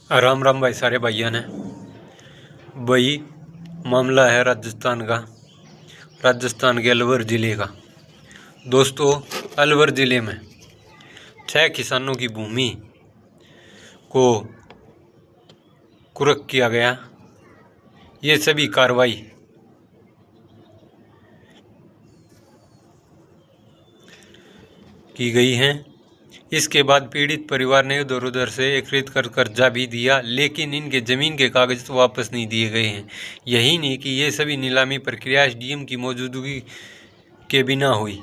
राम राम भाई सारे भाइयों ने। भाई मामला है राजस्थान का, राजस्थान के अलवर ज़िले का। दोस्तों, अलवर ज़िले में 6 किसानों की भूमि को कुर्क किया गया। ये सभी कार्रवाई की गई हैं। इसके बाद पीड़ित परिवार ने इधर उधर से एकत्रित कर कर्जा भी दिया, लेकिन इनके ज़मीन के कागज तो वापस नहीं दिए गए हैं। यही नहीं कि ये सभी नीलामी प्रक्रिया एसडीएम की मौजूदगी के बिना हुई,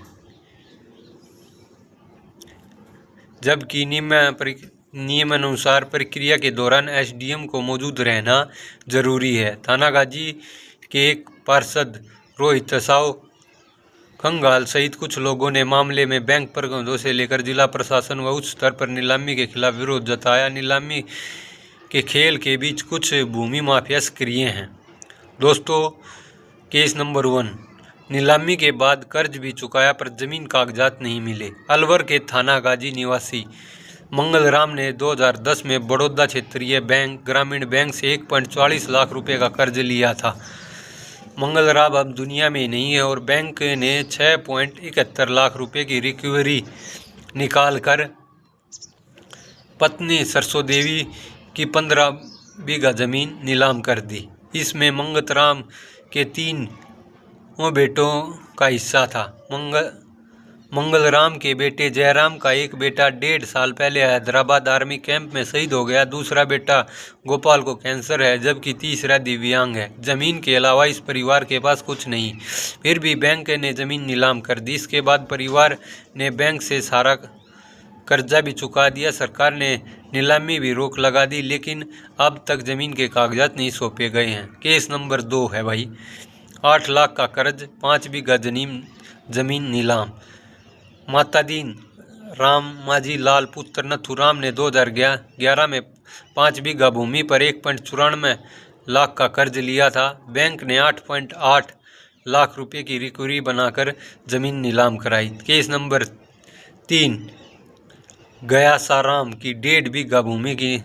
जबकि नियमानुसार प्रक्रिया के दौरान एसडीएम को मौजूद रहना जरूरी है। थाना गाजी के एक पार्षद रोहित साव खंगाल सहित कुछ लोगों ने मामले में बैंक प्रबंधकों से लेकर जिला प्रशासन व उच्च स्तर पर नीलामी के खिलाफ विरोध जताया। नीलामी के खेल के बीच कुछ भूमि माफिया सक्रिय हैं। दोस्तों, केस नंबर 1, नीलामी के बाद कर्ज भी चुकाया पर जमीन कागजात नहीं मिले। अलवर के थाना गाजी निवासी मंगलराम ने 2010 में बड़ौदा क्षेत्रीय बैंक ग्रामीण बैंक से 1.44 लाख रुपए का कर्ज लिया था। मंगलराम अब दुनिया में नहीं है और बैंक ने 6.71 लाख रुपए की रिकवरी निकाल कर पत्नी सरसों देवी की 15 बीघा जमीन नीलाम कर दी। इसमें मंगतराम के 3 बेटों का हिस्सा था। मंगलराम के बेटे जयराम का एक बेटा 1.5 साल पहले हैदराबाद आर्मी कैंप में शहीद हो गया। दूसरा बेटा गोपाल को कैंसर है, जबकि तीसरा दिव्यांग है। जमीन के अलावा इस परिवार के पास कुछ नहीं, फिर भी बैंक ने जमीन नीलाम कर दी। इसके बाद परिवार ने बैंक से सारा कर्जा भी चुका दिया। सरकार ने नीलामी भी रोक लगा दी, लेकिन अब तक जमीन के कागजात नहीं सौंपे गए हैं। केस नंबर 2 है भाई, 8 लाख का कर्ज, 5 बीघा जमीन नीलाम। मातादीन राम माजी लाल पुत्र नथुराम ने 2011 में 5 बीघा भूमि पर 1.94 लाख का कर्ज लिया था। बैंक ने 8.8 लाख रुपए की रिकवरी बनाकर जमीन नीलाम कराई। केस नंबर 3, गया साराम की 1.5 बीघा भूमि की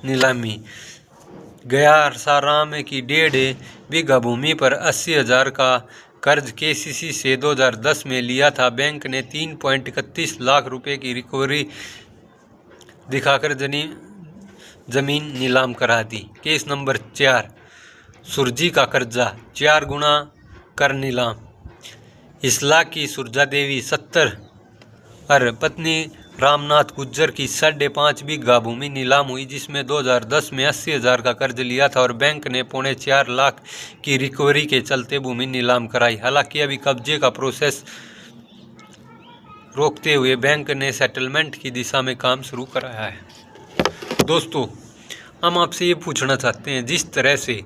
नीलामी। गया साराम की 1.5 बीघा भूमि पर 80,000 का कर्ज केसीसी से 2010 में लिया था। बैंक ने 3.31 लाख रुपए की रिकवरी दिखाकर जमीन नीलाम करा दी। केस नंबर 4, सुरजी का कर्जा 4 गुना कर नीलाम। इसला की सुरजा देवी 70 और पत्नी रामनाथ गुज्जर की 5.5 बीघा भूमि नीलाम हुई, जिसमें 2010 में 80,000 का कर्ज लिया था और बैंक ने 4.25 लाख की रिकवरी के चलते भूमि नीलाम कराई। हालांकि अभी कब्जे का प्रोसेस रोकते हुए बैंक ने सेटलमेंट की दिशा में काम शुरू कराया है। दोस्तों, हम आपसे ये पूछना चाहते हैं, जिस तरह से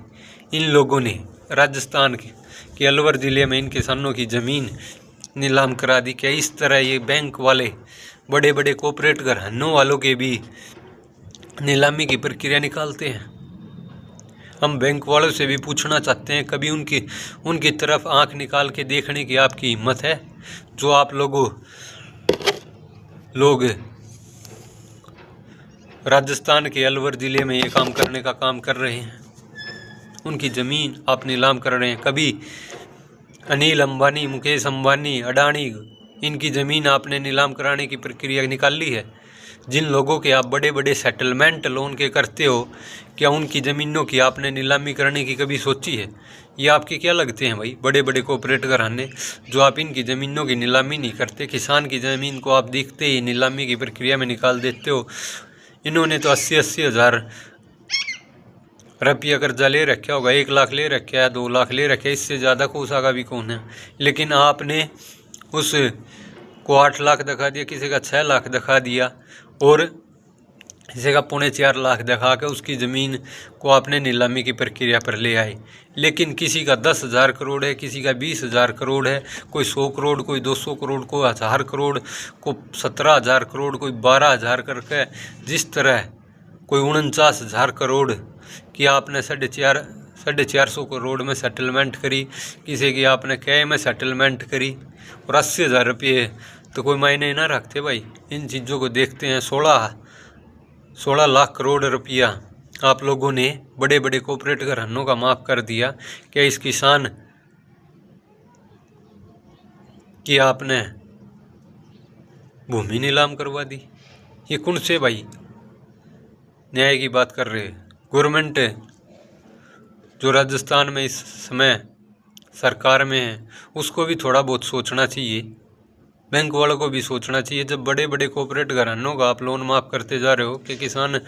इन लोगों ने राजस्थान के अलवर ज़िले में इन किसानों की ज़मीन नीलाम करा दी, क्या इस तरह ये बैंक वाले बड़े बड़े कॉर्पोरेट घरानों वालों के भी नीलामी की प्रक्रिया निकालते हैं? हम बैंक वालों से भी पूछना चाहते हैं, कभी उनकी तरफ आंख निकाल के देखने की आपकी हिम्मत है? जो आप लोग राजस्थान के अलवर ज़िले में ये काम करने का काम कर रहे हैं, उनकी ज़मीन आप नीलाम कर रहे हैं। कभी अनिल अंबानी, मुकेश अंबानी, अडानी, इनकी ज़मीन आपने नीलाम कराने की प्रक्रिया निकाल ली है? जिन लोगों के आप बड़े बड़े सेटलमेंट लोन के करते हो, क्या उनकी ज़मीनों की आपने नीलामी करने की कभी सोची है? ये आपके क्या लगते हैं भाई, बड़े बड़े कॉर्पोरेट घराने, जो आप इनकी ज़मीनों की नीलामी नहीं करते? किसान की ज़मीन को आप देखते ही नीलामी की प्रक्रिया में निकाल देते हो। इन्होंने तो 80 हज़ार रुपया कर्जा ले रखा होगा, 1 लाख ले रखा है, 2 लाख ले रखे, इससे ज़्यादा कोसा का भी कौन है? लेकिन आपने उस को 8 लाख दिखा दिया, किसी का 6 लाख दिखा दिया और किसी का 4.25 लाख दिखा के उसकी ज़मीन को आपने नीलामी की प्रक्रिया पर ले आए। लेकिन किसी का 10,000 करोड़ है, किसी का 20,000 करोड़ है, कोई 100 करोड़, कोई 200 करोड़, कोई 1000 करोड़, को 17,000 करोड़, कोई 12,000 करके, जिस तरह कोई 49,000 करोड़ की आपने 450 करोड़ में सेटलमेंट करी, किसी की आपने कै में सेटलमेंट करी, और 80,000 रुपये तो कोई मायने ना रखते भाई। इन चीज़ों को देखते हैं। 16 लाख करोड़ रुपया आप लोगों ने बड़े बड़े कॉर्पोरेट घरानों का माफ़ कर दिया। क्या इस किसान की आपने भूमि नीलाम करवा दी? ये कौन से भाई न्याय की बात कर रहे हैं? गवर्नमेंट जो राजस्थान में इस समय सरकार में है उसको भी थोड़ा बहुत सोचना चाहिए, बैंक वालों को भी सोचना चाहिए। जब बड़े बड़े कॉर्पोरेट घरानों का आप लोन माफ़ करते जा रहे हो कि किसान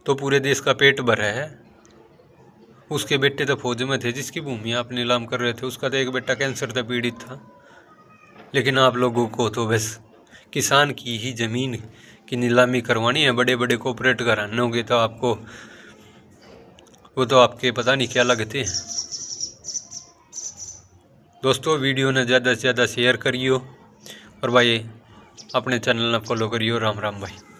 तो पूरे देश का पेट भरा है, उसके बेटे तो फौज में थे जिसकी भूमि आप नीलाम कर रहे थे, उसका तो एक बेटा कैंसर से पीड़ित था, लेकिन आप लोगों को तो बस किसान की ही ज़मीन की नीलामी करवानी है। बड़े बड़े कॉर्पोरेट घरानों के तो आपको वो तो आपके पता नहीं क्या लगते हैं। दोस्तों वीडियो ने ज़्यादा से ज़्यादा शेयर करियो और भाई अपने चैनल ने फॉलो करियो। राम राम भाई।